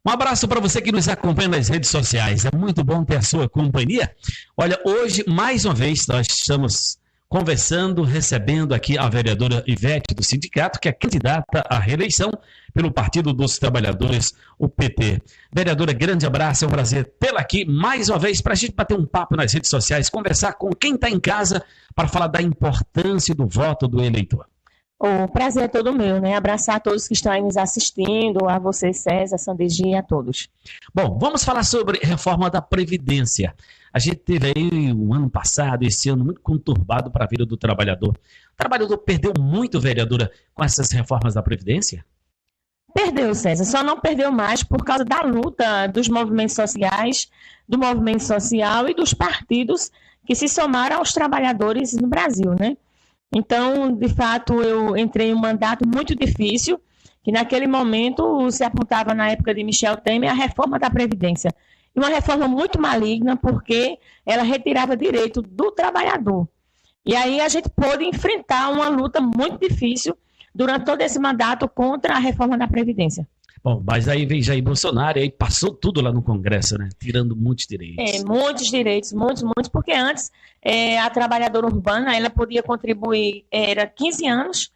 Um abraço para você que nos acompanha nas redes sociais. É muito bom ter a sua companhia. Olha, hoje, mais uma vez, nós estamos conversando, recebendo aqui a vereadora Ivete do sindicato, que é candidata à reeleição pelo Partido dos Trabalhadores, o PT. Vereadora, grande abraço, é um prazer tê-la aqui mais uma vez para a gente bater um papo nas redes sociais, conversar com quem está em casa para falar da importância do voto do eleitor. O prazer é todo meu, né? Abraçar a todos que estão aí nos assistindo, a você, César, Sandegi e a todos. Bom, vamos falar sobre reforma da Previdência. A gente teve aí um ano passado, esse ano muito conturbado para a vida do trabalhador. O trabalhador perdeu muito, vereadora, com essas reformas da Previdência? Perdeu, César, só não perdeu mais por causa da luta dos movimentos sociais, do movimento social e dos partidos que se somaram aos trabalhadores no Brasil, né? Então, de fato, eu entrei em um mandato muito difícil, que naquele momento se apontava na época de Michel Temer a reforma da Previdência. E uma reforma muito maligna, porque ela retirava direito do trabalhador. E aí a gente pôde enfrentar uma luta muito difícil durante todo esse mandato contra a reforma da Previdência. Bom, mas aí veio Jair Bolsonaro e aí passou tudo lá no Congresso, né? Tirando muitos direitos. Muitos direitos, muitos, porque antes a trabalhadora urbana, ela podia contribuir, era 15 anos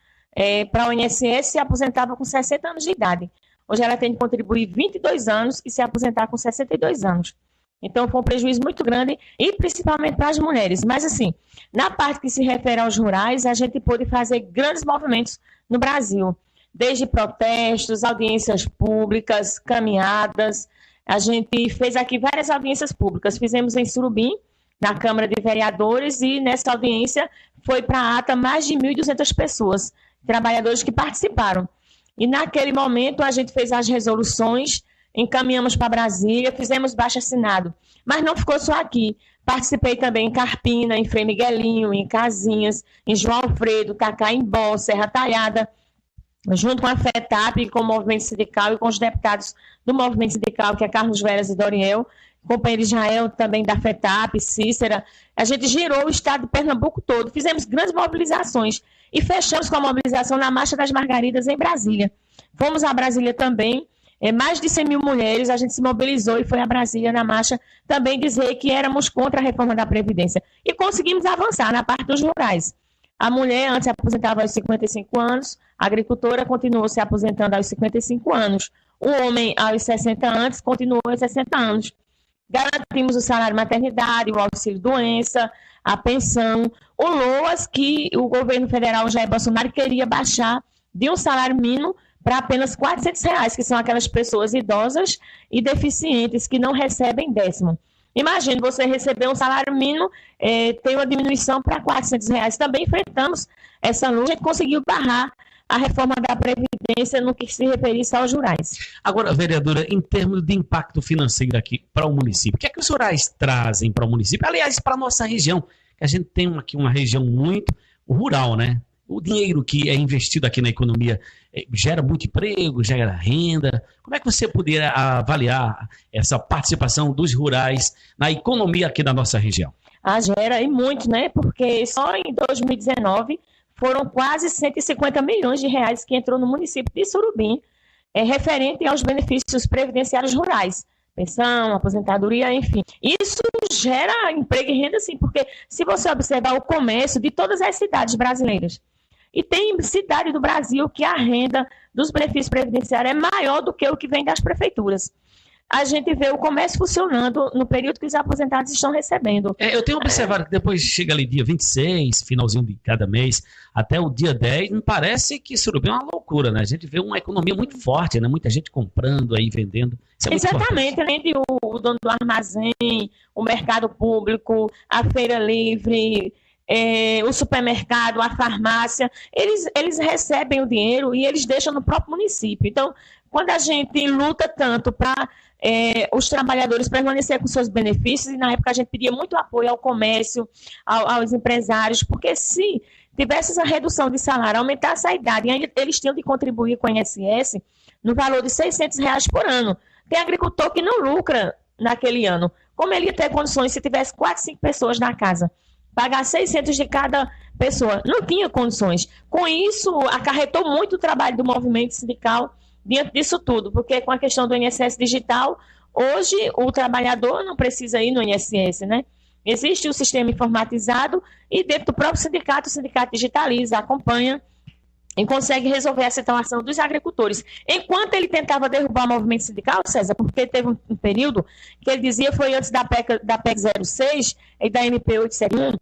para o INSS, se aposentava com 60 anos de idade. Hoje ela tem que contribuir 22 anos e se aposentar com 62 anos. Então foi um prejuízo muito grande e principalmente para as mulheres. Mas assim, na parte que se refere aos rurais, a gente pôde fazer grandes movimentos no Brasil. Desde protestos, audiências públicas, caminhadas. A gente fez aqui várias audiências públicas. Fizemos em Surubim, na Câmara de Vereadores, e nessa audiência foi para a ata mais de 1.200 pessoas, trabalhadores que participaram. E naquele momento a gente fez as resoluções, encaminhamos para Brasília, fizemos baixo-assinado. Mas não ficou só aqui. Participei também em Carpina, em Frei Miguelinho, em Casinhas, em João Alfredo, Tacaimbó, Serra Talhada, junto com a FETAP, com o movimento sindical e com os deputados do movimento sindical, que é Carlos Veras e Doriel, companheiro Israel também da FETAP, Cícera. A gente girou o estado de Pernambuco todo, fizemos grandes mobilizações e fechamos com a mobilização na Marcha das Margaridas em Brasília. Fomos a Brasília também, mais de 100 mil mulheres, a gente se mobilizou e foi a Brasília na marcha também dizer que éramos contra a reforma da Previdência. E conseguimos avançar na parte dos rurais. A mulher antes se aposentava aos 55 anos, a agricultora continuou se aposentando aos 55 anos. O homem aos 60 anos continuou aos 60 anos. Garantimos o salário maternidade, o auxílio-doença, a pensão, o LOAS, que o governo federal Jair Bolsonaro queria baixar de um salário mínimo para apenas R$ 400, que são aquelas pessoas idosas e deficientes que não recebem décimo. Imagine você receber um salário mínimo, ter uma diminuição para R$ 400. Também enfrentamos essa luta, a gente conseguiu barrar a reforma da Previdência no que se referisse aos rurais. Agora, vereadora, em termos de impacto financeiro aqui para o município, o que é que os rurais trazem para o município? Aliás, para a nossa região, que a gente tem aqui uma região muito rural, né? O dinheiro que é investido aqui na economia gera muito emprego, gera renda. Como é que você poderia avaliar essa participação dos rurais na economia aqui da nossa região? Gera e muito, né? Porque só em 2019 foram quase 150 milhões de reais que entrou no município de Surubim, referente aos benefícios previdenciários rurais. Pensão, aposentadoria, enfim. Isso gera emprego e renda, sim, porque se você observar o comércio de todas as cidades brasileiras, e tem cidade do Brasil que a renda dos benefícios previdenciários é maior do que o que vem das prefeituras. A gente vê o comércio funcionando no período que os aposentados estão recebendo. Eu tenho observado que depois chega ali dia 26, finalzinho de cada mês, até o dia 10, me parece que Surubim é uma loucura, né? A gente vê uma economia muito forte, né? Muita gente comprando aí, vendendo. Isso é exatamente, além de o dono do armazém, o mercado público, a feira livre, o supermercado, a farmácia, eles recebem o dinheiro e eles deixam no próprio município. Então, quando a gente luta tanto para os trabalhadores permanecer com seus benefícios, e na época a gente pedia muito apoio ao comércio, aos empresários, porque se tivesse essa redução de salário, aumentasse a idade, e eles tinham de contribuir com o INSS no valor de R$ 600 por ano. Tem agricultor que não lucra naquele ano. Como ele ia ter condições se tivesse 4, 5 pessoas na casa? Pagar 600 de cada pessoa. Não tinha condições. Com isso, acarretou muito o trabalho do movimento sindical diante disso tudo, porque com a questão do INSS digital, hoje o trabalhador não precisa ir no INSS, né? Existe o sistema informatizado e dentro do próprio sindicato, o sindicato digitaliza, acompanha e consegue resolver a situação dos agricultores. Enquanto ele tentava derrubar o movimento sindical, César, porque teve um período que ele dizia, foi antes da PEC 06 e da MP 871,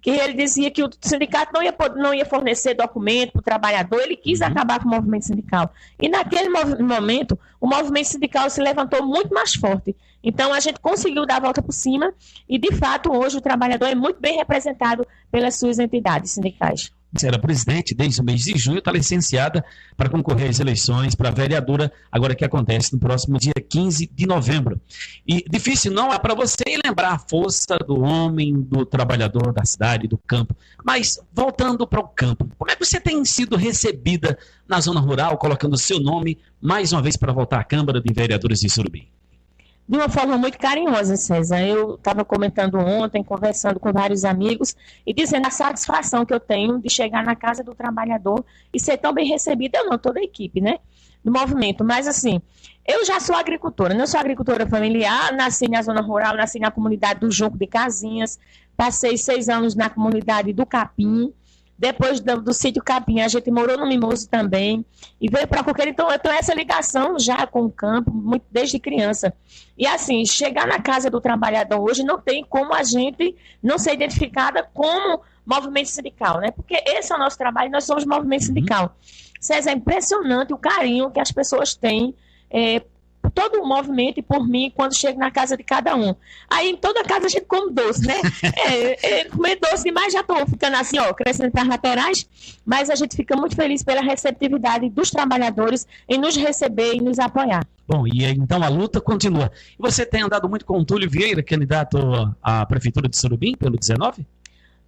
que ele dizia que o sindicato não ia fornecer documento para o trabalhador, ele quis acabar com o movimento sindical. E naquele momento, o movimento sindical se levantou muito mais forte. Então, a gente conseguiu dar a volta por cima e, de fato, hoje o trabalhador é muito bem representado pelas suas entidades sindicais. Você era presidente desde o mês de junho, está licenciada para concorrer às eleições para vereadora, agora que acontece no próximo dia 15 de novembro. E difícil não é para você lembrar a força do homem, do trabalhador da cidade, do campo. Mas, voltando para o campo, como é que você tem sido recebida na zona rural, colocando o seu nome, mais uma vez, para voltar à Câmara de Vereadores de Surubim? De uma forma muito carinhosa, César. Eu estava comentando ontem, conversando com vários amigos e dizendo a satisfação que eu tenho de chegar na casa do trabalhador e ser tão bem recebida, eu não, toda a equipe, né, do movimento. Mas, assim, eu já sou agricultora, eu sou agricultora familiar, nasci na zona rural, nasci na comunidade do Junco de Casinhas, passei 6 anos na comunidade do Capim. Depois do sítio Capim, a gente morou no Mimoso também e veio para Coqueiro. Então, eu tenho essa ligação já com o campo, muito, desde criança. E, assim, chegar na casa do trabalhador hoje não tem como a gente não ser identificada como movimento sindical, né? Porque esse é o nosso trabalho, nós somos movimento sindical. César, é impressionante o carinho que as pessoas têm por todo o movimento e por mim quando chego na casa de cada um. Aí em toda casa a gente come doce, né? Comer doce demais, já estou ficando assim, ó, crescendo para as laterais, mas a gente fica muito feliz pela receptividade dos trabalhadores em nos receber e nos apoiar. Bom, e então a luta continua. E você tem andado muito com o Túlio Vieira, candidato à Prefeitura de Surubim, pelo 19?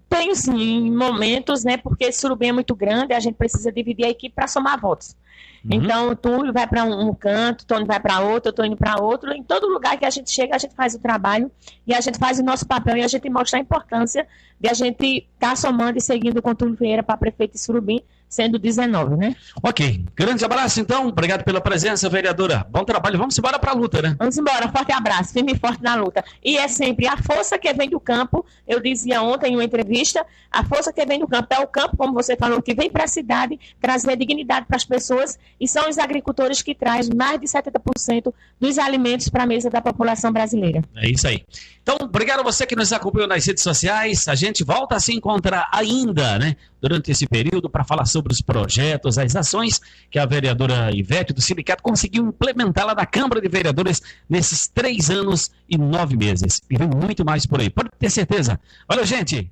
Tenho sim, em momentos, né? Porque Surubim é muito grande, a gente precisa dividir a equipe para somar votos. Então, o Túlio vai para um canto, o Tony vai para outro, eu estou indo para outro. Em todo lugar que a gente chega, a gente faz o trabalho e a gente faz o nosso papel e a gente mostra a importância de a gente estar somando e seguindo com o Túlio Vieira para prefeito de Surubim, sendo 19, né? Ok. Grande abraço, então. Obrigado pela presença, vereadora. Bom trabalho. Vamos embora para a luta, né? Vamos embora. Forte abraço. Firme e forte na luta. E é sempre a força que vem do campo. Eu dizia ontem em uma entrevista, a força que vem do campo é o campo, como você falou, que vem para a cidade trazer dignidade para as pessoas e são os agricultores que trazem mais de 70% dos alimentos para a mesa da população brasileira. É isso aí. Então, obrigado a você que nos acompanhou nas redes sociais. A gente volta a se encontrar ainda, né, durante esse período para falar sobre os projetos, as ações que a vereadora Ivete do sindicato conseguiu implementar lá na Câmara de Vereadores nesses 3 anos e 9 meses. E vem muito mais por aí, pode ter certeza. Valeu, gente!